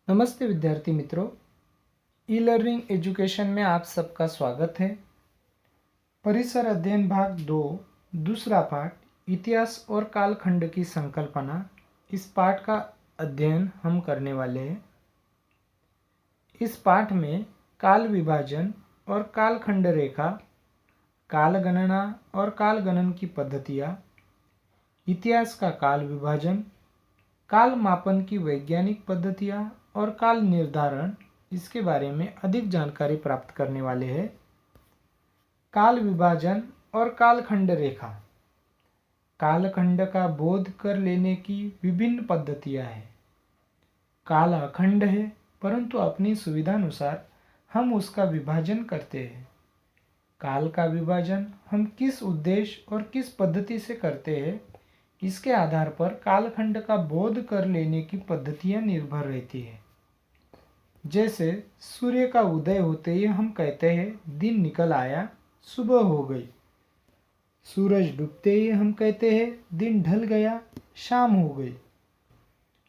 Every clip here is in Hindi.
नमस्ते विद्यार्थी मित्रों, ई लर्निंग एजुकेशन में आप सबका स्वागत है। परिसर अध्ययन भाग 2 दूसरा पाठ इतिहास और कालखंड की संकल्पना, इस पाठ का अध्ययन हम करने वाले हैं। इस पाठ में काल विभाजन और कालखंड रेखा, काल गणना और काल गणन की पद्धतियाँ, इतिहास का काल विभाजन, काल मापन की वैज्ञानिक पद्धतियाँ और काल निर्धारण, इसके बारे में अधिक जानकारी प्राप्त करने वाले हैं। काल विभाजन और कालखंड रेखा। कालखंड का बोध कर लेने की विभिन्न पद्धतियाँ हैं। काल अखंड है, परंतु अपनी सुविधानुसार हम उसका विभाजन करते हैं। काल का विभाजन हम किस उद्देश्य और किस पद्धति से करते हैं, इसके आधार पर कालखंड का बोध कर लेने की पद्धतियाँ निर्भर रहती है। जैसे सूर्य का उदय होते ही हम कहते हैं दिन निकल आया, सुबह हो गई। सूरज डूबते ही हम कहते हैं दिन ढल गया, शाम हो गई।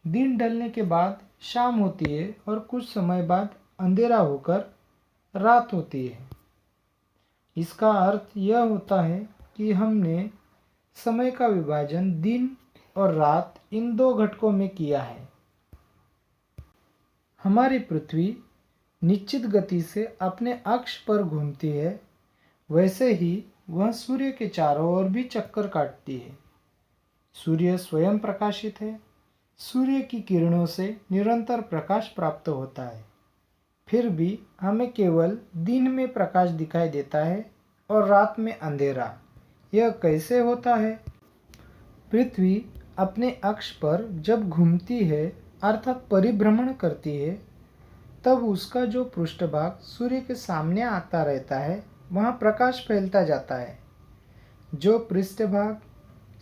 दिन ढलने के बाद शाम होती है और कुछ समय बाद अंधेरा होकर रात होती है। इसका अर्थ यह होता है कि हमने समय का विभाजन दिन और रात इन दो घटकों में किया है। हमारी पृथ्वी निश्चित गति से अपने अक्ष पर घूमती है, वैसे ही वह सूर्य के चारों ओर भी चक्कर काटती है। सूर्य स्वयं प्रकाशित है। सूर्य की किरणों से निरंतर प्रकाश प्राप्त होता है, फिर भी हमें केवल दिन में प्रकाश दिखाई देता है और रात में अंधेरा। यह कैसे होता है? पृथ्वी अपने अक्ष पर जब घूमती है, अर्थात परिभ्रमण करती है, तब उसका जो पृष्ठभाग सूर्य के सामने आता रहता है, वहाँ प्रकाश फैलता जाता है। जो पृष्ठभाग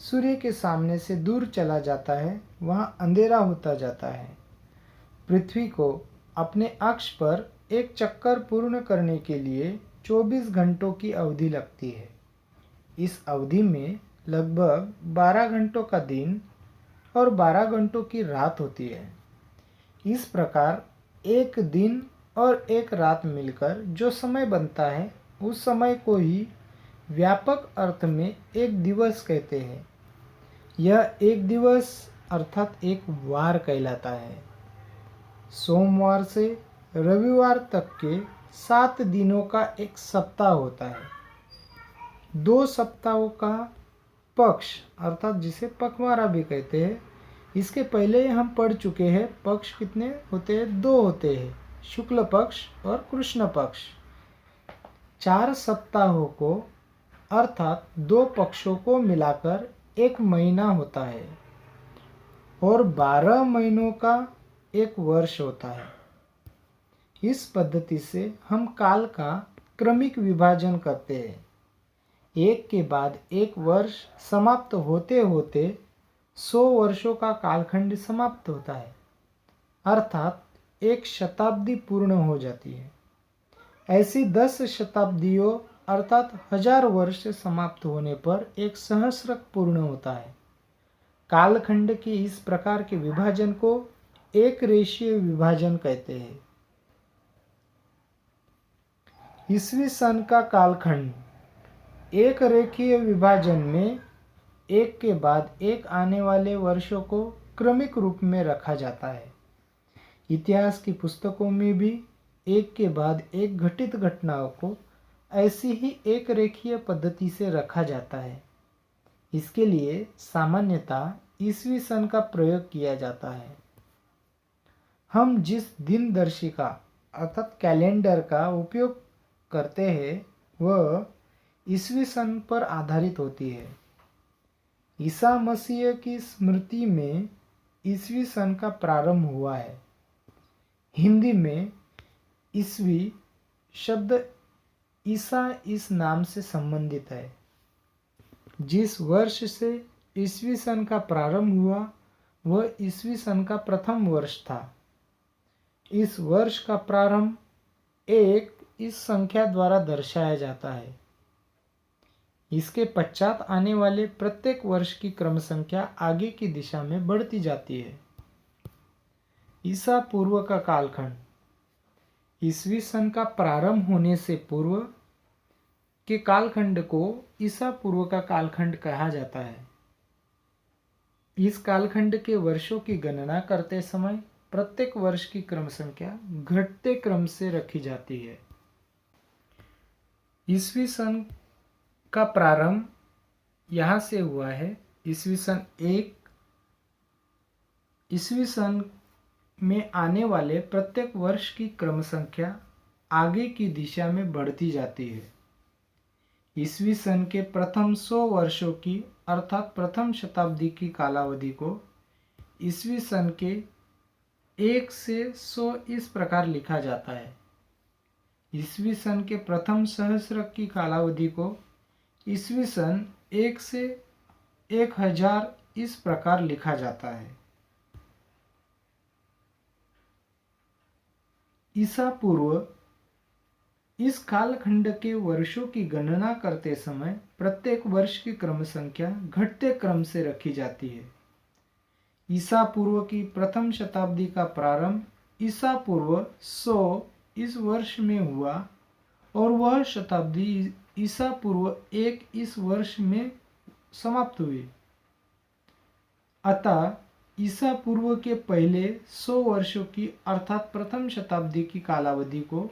सूर्य के सामने से दूर चला जाता है, वहाँ अंधेरा होता जाता है। पृथ्वी को अपने अक्ष पर एक चक्कर पूर्ण करने के लिए 24 घंटों की अवधि लगती है। इस अवधि में लगभग 12 घंटों का दिन और 12 घंटों की रात होती है। इस प्रकार एक दिन और एक रात मिलकर जो समय बनता है, उस समय को ही व्यापक अर्थ में एक दिवस कहते हैं। यह एक दिवस अर्थात एक वार कहलाता है। सोमवार से रविवार तक के 7 दिनों का एक सप्ताह होता है। 2 सप्ताहों का पक्ष अर्थात जिसे पखवाड़ा भी कहते हैं, इसके पहले हम पढ़ चुके हैं। पक्ष कितने होते हैं? 2 होते हैं, शुक्ल पक्ष और कृष्ण पक्ष। 4 सप्ताहों को अर्थात 2 पक्षों को मिलाकर एक महीना होता है और 12 महीनों का एक वर्ष होता है। इस पद्धति से हम काल का क्रमिक विभाजन करते हैं। एक के बाद एक वर्ष समाप्त होते होते 100 वर्षों का कालखंड समाप्त होता है, अर्थात एक शताब्दी पूर्ण हो जाती है। ऐसी 10 शताब्दियों अर्थात 1000 वर्ष समाप्त होने पर एक सहस्रक पूर्ण होता है। कालखंड के इस प्रकार के विभाजन को एक रेखीय विभाजन कहते हैं। ईस्वी सन का कालखंड एक रेखीय विभाजन में एक के बाद एक आने वाले वर्षों को क्रमिक रूप में रखा जाता है। इतिहास की पुस्तकों में भी एक के बाद एक घटित घटनाओं को ऐसी ही एक रेखीय पद्धति से रखा जाता है। इसके लिए सामान्यतः ईस्वी सन का प्रयोग किया जाता है। हम जिस दिनदर्शिका अर्थात कैलेंडर का उपयोग करते हैं, वह ईस्वी सन पर आधारित होती है। ईसा मसीह की स्मृति में ईस्वी सन का प्रारंभ हुआ है। हिंदी में ईस्वी शब्द ईसा इस नाम से संबंधित है। जिस वर्ष से ईस्वी सन का प्रारंभ हुआ, वह ईस्वी सन का प्रथम वर्ष था। इस वर्ष का प्रारंभ 1 इस संख्या द्वारा दर्शाया जाता है। इसके पश्चात आने वाले प्रत्येक वर्ष की क्रम संख्या आगे की दिशा में बढ़ती जाती है। ईसा पूर्व का कालखंड ईसवी सन का प्रारंभ होने से पूर्व के कालखंड को ईसा पूर्व का कालखंड कहा जाता है। इस कालखंड के वर्षों की गणना करते समय प्रत्येक वर्ष की क्रम संख्या घटते क्रम से रखी जाती है। ईसवी सन का प्रारंभ यहाँ से हुआ है। ईसवी सन में आने वाले प्रत्येक वर्ष की क्रम संख्या आगे की दिशा में बढ़ती जाती है। ईसवी सन के प्रथम 100 वर्षों की अर्थात प्रथम शताब्दी की कालावधि को ईसवी सन के 1 से 100 इस प्रकार लिखा जाता है। ईसवी सन के प्रथम सहस्र की कालावधि को ईसवी सन 1 से 1000 इस प्रकार लिखा जाता है। ईसा पूर्व इस कालखंड के वर्षों की गणना करते समय प्रत्येक वर्ष की क्रम संख्या घटते क्रम से रखी जाती है। ईसा पूर्व की प्रथम शताब्दी का प्रारंभ ईसा पूर्व 100 इस वर्ष में हुआ और वह शताब्दी ईसा पूर्व 1 इस वर्ष में समाप्त हुई। अतः ईसा पूर्व के पहले 100 वर्षों की अर्थात प्रथम शताब्दी की कालावधि को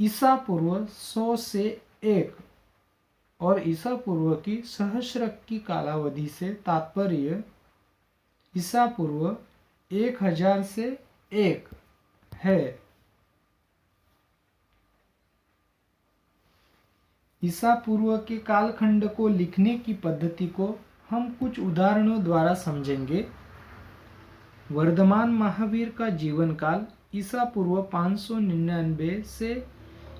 ईसा पूर्व 100 से 1 और ईसा पूर्व की सहस्र की कालावधि से तात्पर्य ईसा पूर्व 1000 से 1 है। ईसा पूर्व के कालखंड को लिखने की पद्धति को हम कुछ उदाहरणों द्वारा समझेंगे। वर्धमान महावीर का जीवन काल ईसा पूर्व 599 से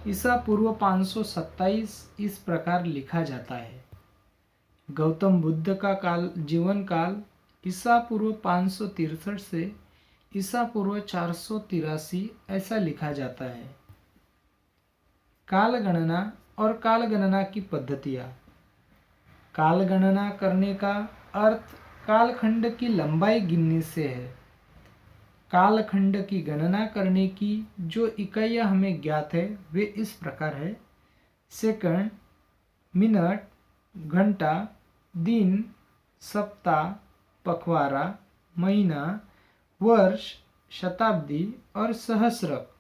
ईसा पूर्व 527 इस प्रकार लिखा जाता है। गौतम बुद्ध का जीवन काल ईसा पूर्व 563 से ईसा पूर्व 483 ऐसा लिखा जाता है। काल गणना और काल गणना की पद्धतियाँ। काल गणना करने का अर्थ कालखंड की लंबाई गिनने से है। कालखंड की गणना करने की जो इकाइयाँ हमें ज्ञात है वे इस प्रकार है: सेकंड, मिनट, घंटा, दिन, सप्ताह, पखवाड़ा, महीना, वर्ष, शताब्दी और सहस्रक।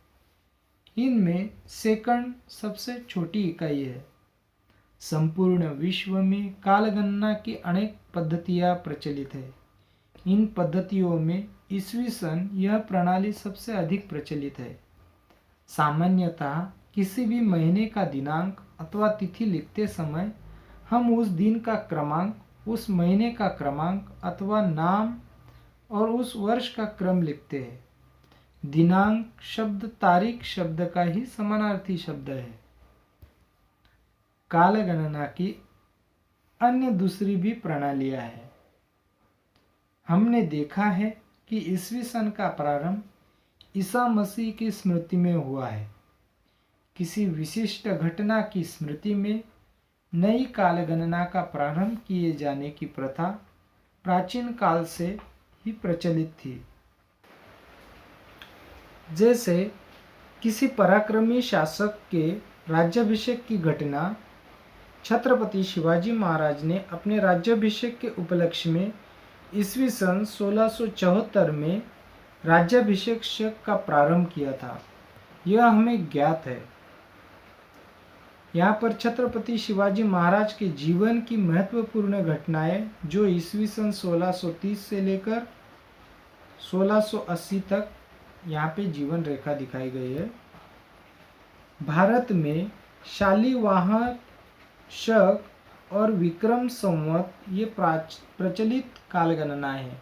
इनमें सेकंड सबसे छोटी इकाई है। संपूर्ण विश्व में काल गणना की अनेक पद्धतियाँ प्रचलित है। इन पद्धतियों में ईसवी सन यह प्रणाली सबसे अधिक प्रचलित है। सामान्यतः किसी भी महीने का दिनांक अथवा तिथि लिखते समय हम उस दिन का क्रमांक, उस महीने का क्रमांक अथवा नाम और उस वर्ष का क्रम लिखते हैं। दिनांक शब्द तारीख शब्द का ही समानार्थी शब्द है। काल गणना की अन्य दूसरी भी प्रणालियां हैं। हमने देखा है कि ईसवी सन का प्रारंभ ईसा मसीह की स्मृति में हुआ है। किसी विशिष्ट घटना की स्मृति में नई काल गणना का प्रारंभ किए जाने की प्रथा प्राचीन काल से ही प्रचलित थी। जैसे किसी पराक्रमी शासक के राज्याभिषेक की घटना छत्रपति शिवाजी महाराज ने अपने राज्याभिषेक के उपलक्ष्य में ईसवी सन 1674 में राज्याभिषेक का प्रारंभ किया था, यह हमें ज्ञात है। यहाँ पर छत्रपति शिवाजी महाराज के जीवन की महत्वपूर्ण घटनाएं जो ईसवी सन 1630 से लेकर 1680 तक यहाँ पे जीवन रेखा दिखाई गई है। भारत में शालिवाहन शक और विक्रम संवत ये प्रचलित काल गणना है।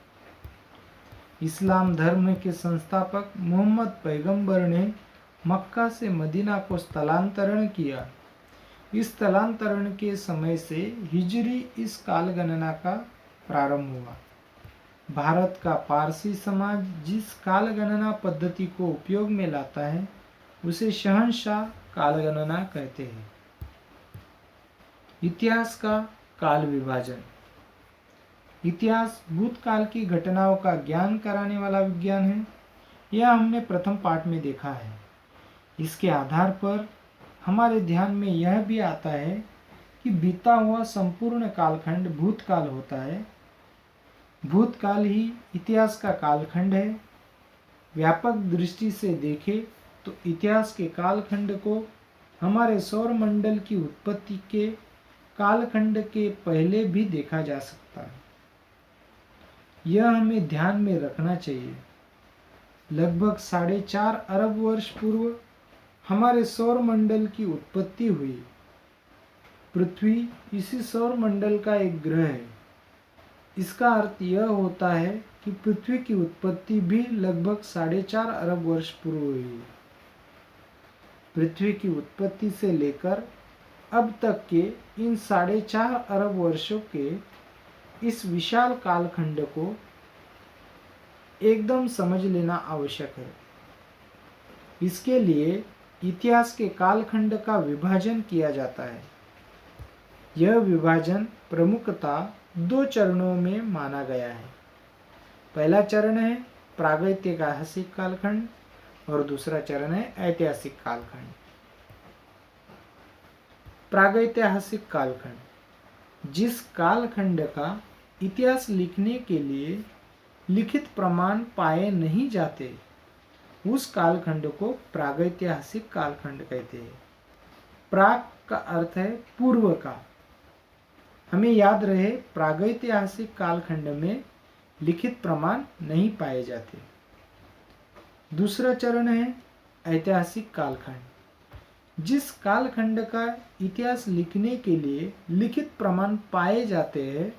इस्लाम धर्म के संस्थापक मोहम्मद पैगंबर ने मक्का से मदीना को स्थलांतरण किया। इस स्थलांतरण के समय से हिजरी इस काल गणना का प्रारंभ हुआ। भारत का पारसी समाज जिस काल गणना पद्धति को उपयोग में लाता है उसे शहंशाह काल गणना कहते हैं। इतिहास का काल विभाजन। इतिहास भूतकाल की घटनाओं का ज्ञान कराने वाला विज्ञान है। यह हमने प्रथम पाठ में देखा है। इसके आधार पर हमारे ध्यान में यह भी आता है कि बीता हुआ संपूर्ण कालखंड भूतकाल होता है। भूतकाल ही इतिहास का कालखंड है। व्यापक दृष्टि से देखें तो इतिहास के कालखंड को हमारे सौर मंडल की उत्पत्ति के कालखंड के पहले भी देखा जा सकता है। यह हमें ध्यान में रखना चाहिए। लगभग 4.5 अरब वर्ष पूर्व हमारे सौर मंडल की उत्पत्ति हुई। पृथ्वी इसी सौर मंडल का एक ग्रह है। इसका अर्थ यह होता है कि पृथ्वी की उत्पत्ति भी लगभग 4.5 अरब वर्ष पूर्व हुई। पृथ्वी की उत्पत्ति से लेकर अब तक के इन 4.5 अरब वर्षों के इस विशाल कालखंड को एकदम समझ लेना आवश्यक है। इसके लिए इतिहास के कालखंड का विभाजन किया जाता है। यह विभाजन प्रमुखतः 2 चरणों में माना गया है। पहला चरण है प्रागैतिहासिक कालखंड और दूसरा चरण है ऐतिहासिक कालखंड। प्रागैतिहासिक कालखंड जिस कालखंड का इतिहास लिखने के लिए लिखित प्रमाण पाए नहीं जाते, उस कालखंड को प्रागैतिहासिक कालखंड कहते हैं। प्राग का अर्थ है पूर्व का। हमें याद रहे, प्रागैतिहासिक कालखंड में लिखित प्रमाण नहीं पाए जाते। दूसरा चरण है ऐतिहासिक कालखंड। जिस कालखंड का इतिहास लिखने के लिए लिखित प्रमाण पाए जाते हैं,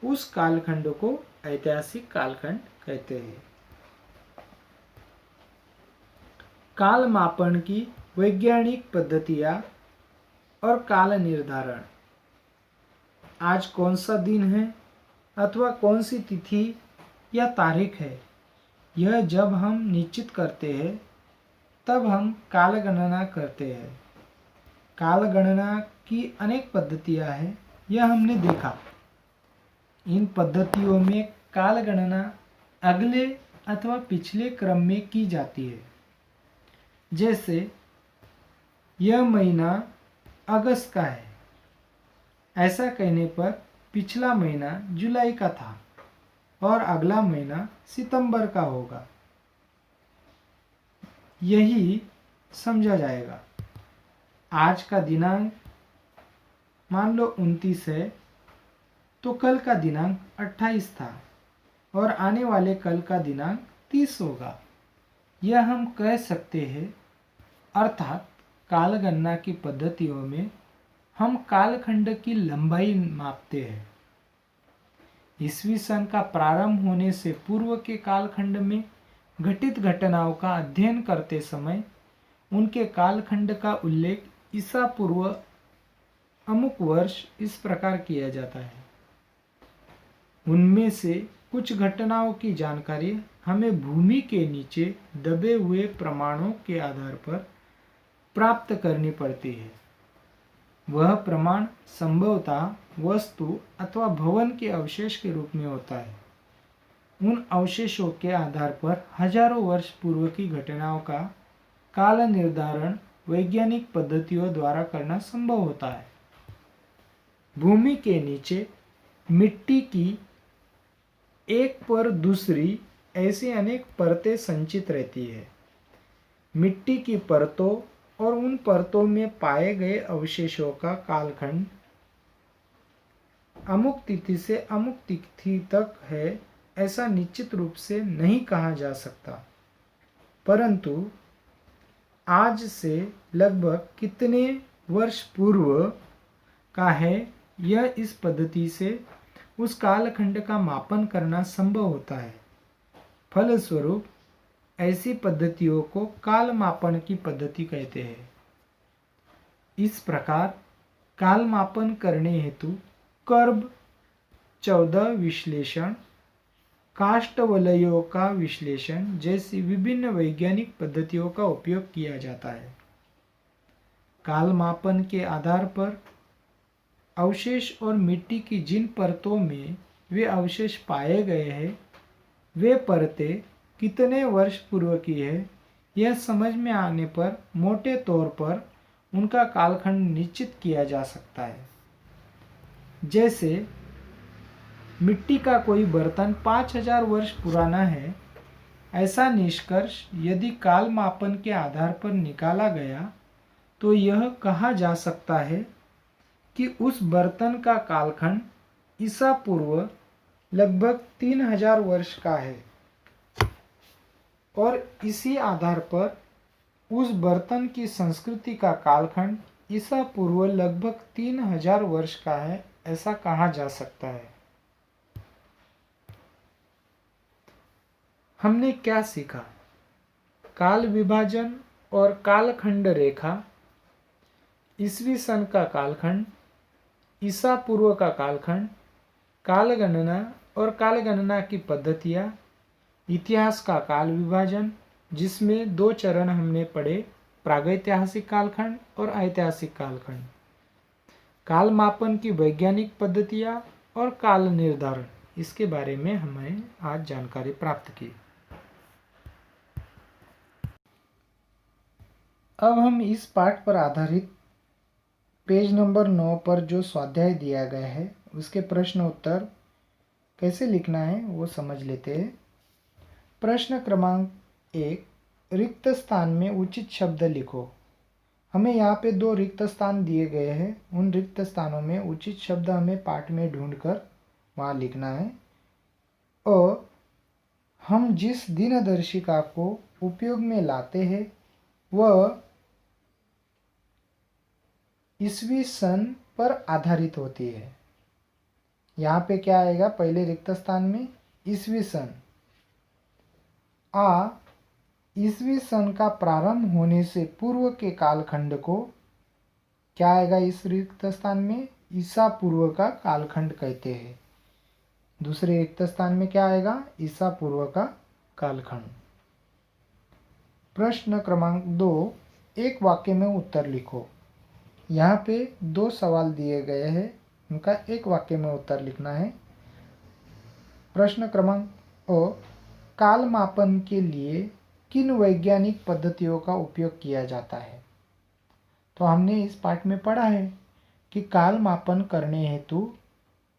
उस कालखंड को ऐतिहासिक कालखंड कहते हैं। काल मापन की वैज्ञानिक पद्धतियां और काल निर्धारण। आज कौन सा दिन है अथवा कौन सी तिथि या तारीख है, यह जब हम निश्चित करते हैं तब हम काल गणना करते हैं। काल गणना की अनेक पद्धतियां हैं, यह हमने देखा। इन पद्धतियों में काल गणना अगले अथवा पिछले क्रम में की जाती है। जैसे यह महीना अगस्त का है, ऐसा कहने पर पिछला महीना जुलाई का था और अगला महीना सितंबर का होगा, यही समझा जाएगा। आज का दिनांक मान लो 29 है, तो कल का दिनांक 28 था और आने वाले कल का दिनांक 30 होगा, यह हम कह सकते हैं। अर्थात काल गणना की पद्धतियों में हम कालखंड की लंबाई मापते हैं। ईस्वी सन का प्रारंभ होने से पूर्व के कालखंड में घटित घटनाओं का अध्ययन करते समय उनके कालखंड का उल्लेख ईसा पूर्व अमुक वर्ष इस प्रकार किया जाता है। उनमें से कुछ घटनाओं की जानकारी हमें भूमि के नीचे दबे हुए प्रमाणों के आधार पर प्राप्त करनी पड़ती है। वह प्रमाण संभवतः वस्तु अथवा भवन के अवशेष के रूप में होता है। उन अवशेषों के आधार पर हजारों वर्ष पूर्व की घटनाओं का काल निर्धारण वैज्ञानिक पद्धतियों द्वारा करना संभव होता है। भूमि के नीचे मिट्टी की एक पर दूसरी ऐसी अनेक परतें संचित रहती है। मिट्टी की परतों और उन परतों में पाए गए अवशेषों का कालखंड अमुक तिथि से अमुक तिथि तक है, ऐसा निश्चित रूप से नहीं कहा जा सकता। परंतु आज से लगभग कितने वर्ष पूर्व का है, यह इस पद्धति से उस कालखंड का मापन करना संभव होता है। फलस्वरूप ऐसी पद्धतियों को काल मापन की पद्धति कहते हैं। इस प्रकार काल मापन करने हेतु कर्ब 14 विश्लेषण, काष्ठवलयों का विश्लेषण जैसी विभिन्न वैज्ञानिक पद्धतियों का उपयोग किया जाता है। काल मापन के आधार पर अवशेष और मिट्टी की जिन परतों में वे अवशेष पाए गए हैं, वे परतें कितने वर्ष पूर्व की है, यह समझ में आने पर मोटे तौर पर उनका कालखंड निश्चित किया जा सकता है। जैसे मिट्टी का कोई बर्तन 5000 वर्ष पुराना है, ऐसा निष्कर्ष यदि काल मापन के आधार पर निकाला गया तो यह कहा जा सकता है कि उस बर्तन का कालखंड ईसा पूर्व लगभग 3000 वर्ष का है और इसी आधार पर उस बर्तन की संस्कृति का कालखंड ईसा पूर्व लगभग 3000 वर्ष का है, ऐसा कहा जा सकता है। हमने क्या सीखा? काल विभाजन और कालखंड रेखा, ईसवी सन का कालखंड, ईसा पूर्व का कालखंड, काल गणना और काल गणना की पद्धतियाँ, इतिहास का काल विभाजन जिसमें 2 चरण हमने पढ़े, प्रागैतिहासिक कालखंड और ऐतिहासिक कालखंड, काल मापन की वैज्ञानिक पद्धतियाँ और काल निर्धारण, इसके बारे में हमें आज जानकारी प्राप्त की। अब हम इस पाठ पर आधारित पेज नंबर 9 पर जो स्वाध्याय दिया गया है उसके प्रश्न उत्तर कैसे लिखना है वो समझ लेते हैं। प्रश्न क्रमांक 1, रिक्त स्थान में उचित शब्द लिखो। हमें यहाँ पे 2 रिक्त स्थान दिए गए हैं, उन रिक्त स्थानों में उचित शब्द हमें पाठ में ढूंढकर वहाँ लिखना है। और हम जिस दिनदर्शिका को उपयोग में लाते हैं वह ईसवी सन पर आधारित होती है। यहाँ पे क्या आएगा? पहले रिक्त स्थान में ईसवी सन। ईसवी सन का प्रारंभ होने से पूर्व के कालखंड को क्या आएगा? इस रिक्त स्थान में ईसा पूर्व का कालखंड कहते हैं। दूसरे रिक्त स्थान में क्या आएगा? ईसा पूर्व का कालखंड। प्रश्न क्रमांक 2, एक वाक्य में उत्तर लिखो। यहाँ पे 2 सवाल दिए गए हैं, उनका एक वाक्य में उत्तर लिखना है। प्रश्न क्रमांक काल मापन के लिए किन वैज्ञानिक पद्धतियों का उपयोग किया जाता है? तो हमने इस पाठ में पढ़ा है कि काल मापन करने हेतु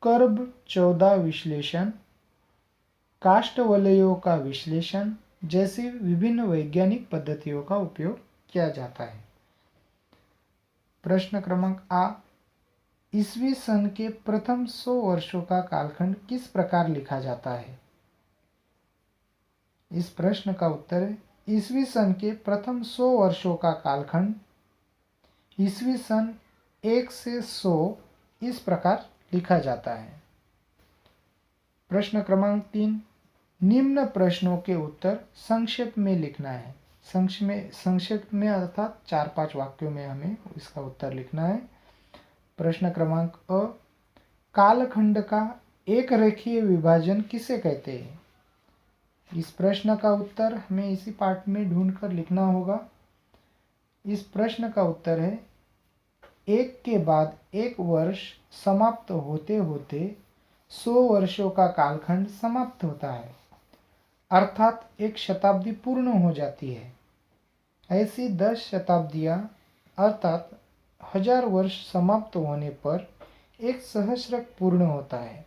कर्ब 14 विश्लेषण, काष्ठ वलयों का विश्लेषण जैसी विभिन्न वैज्ञानिक पद्धतियों का उपयोग किया जाता है। प्रश्न क्रमांक ईसवी सन के प्रथम 100 वर्षों का कालखंड किस प्रकार लिखा जाता है? इस प्रश्न का उत्तर है ईसवी सन के प्रथम 100 वर्षों का कालखंड ईसवी सन 1 से 100 इस प्रकार लिखा जाता है। प्रश्न क्रमांक 3, निम्न प्रश्नों के उत्तर संक्षेप में लिखना है। संक्षेप में अर्थात 4-5 वाक्यों में हमें इसका उत्तर लिखना है। प्रश्न क्रमांक कालखंड का एक रेखीय विभाजन किसे कहते हैं? इस प्रश्न का उत्तर हमें इसी पाठ में ढूंढकर लिखना होगा। इस प्रश्न का उत्तर है एक के बाद एक वर्ष समाप्त होते होते 100 वर्षों का कालखंड समाप्त होता है, अर्थात एक शताब्दी पूर्ण हो जाती है। ऐसी 10 शताब्दियाँ अर्थात 1000 वर्ष समाप्त होने पर एक सहस्रक पूर्ण होता है।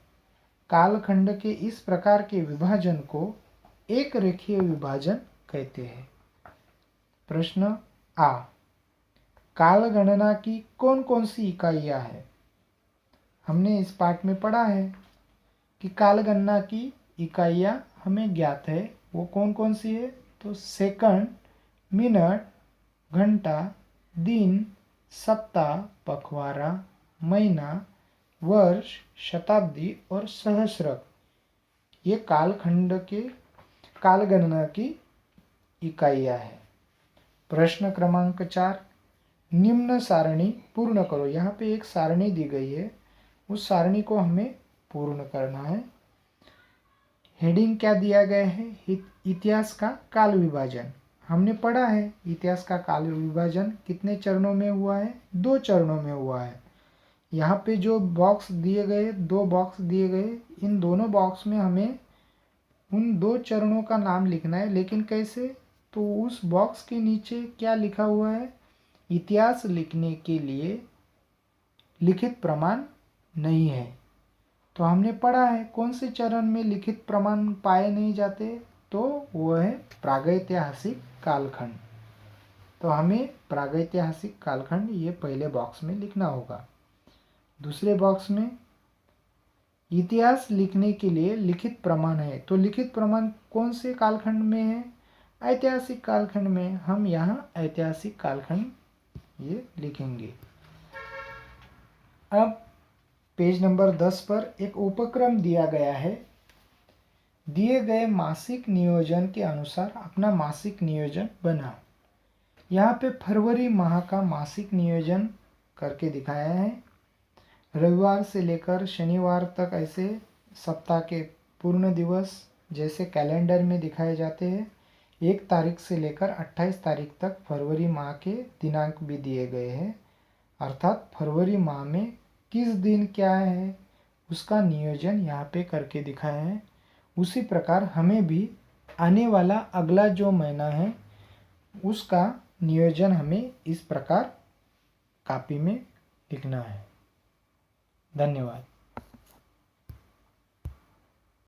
कालखंड के इस प्रकार के विभाजन को एक रेखीय विभाजन कहते हैं। प्रश्न काल गणना की कौन कौन सी इकाइयाँ हैं? हमने इस पाठ में पढ़ा है कि काल गणना की इकाइयाँ हमें ज्ञात है, वो कौन कौन सी है? तो सेकंड, मिनट, घंटा, दिन, सप्ताह, पखवाड़ा, महीना, वर्ष, शताब्दी और सहस्रक, ये कालखंड के काल गणना की इकाइयाँ हैं। प्रश्न क्रमांक 4, निम्न सारणी पूर्ण करो। यहाँ पे एक सारणी दी गई है, उस सारणी को हमें पूर्ण करना है। हेडिंग क्या दिया गया है? इतिहास का काल विभाजन। हमने पढ़ा है इतिहास का काल विभाजन कितने चरणों में हुआ है? 2 चरणों में हुआ है। यहाँ पे जो बॉक्स दिए गए, 2 बॉक्स दिए गए, इन दोनों बॉक्स में हमें उन 2 चरणों का नाम लिखना है, लेकिन कैसे? तो उस बॉक्स के नीचे क्या लिखा हुआ है? इतिहास लिखने के लिए लिखित प्रमाण नहीं है। तो हमने पढ़ा है कौन से चरण में लिखित प्रमाण पाए नहीं जाते, तो वो है प्रागैतिहासिक कालखंड। तो हमें प्रागैतिहासिक कालखंड ये पहले बॉक्स में लिखना होगा। दूसरे बॉक्स में इतिहास लिखने के लिए लिखित प्रमाण है, तो लिखित प्रमाण कौन से कालखंड में है? ऐतिहासिक कालखंड में। हम यहाँ ऐतिहासिक कालखंड ये लिखेंगे। अब पेज नंबर 10 पर एक उपक्रम दिया गया है। दिए गए मासिक नियोजन के अनुसार अपना मासिक नियोजन बनाओ। यहाँ पे फरवरी माह का मासिक नियोजन करके दिखाया है। रविवार से लेकर शनिवार तक ऐसे सप्ताह के पूर्ण दिवस जैसे कैलेंडर में दिखाए जाते हैं। 1 तारीख से लेकर 28 तारीख तक फरवरी माह के दिनांक भी दिए गए हैं, अर्थात फरवरी माह में किस दिन क्या है उसका नियोजन यहाँ पे करके दिखाया है। उसी प्रकार हमें भी आने वाला अगला जो महीना है उसका नियोजन हमें इस प्रकार कॉपी में लिखना है। धन्यवाद।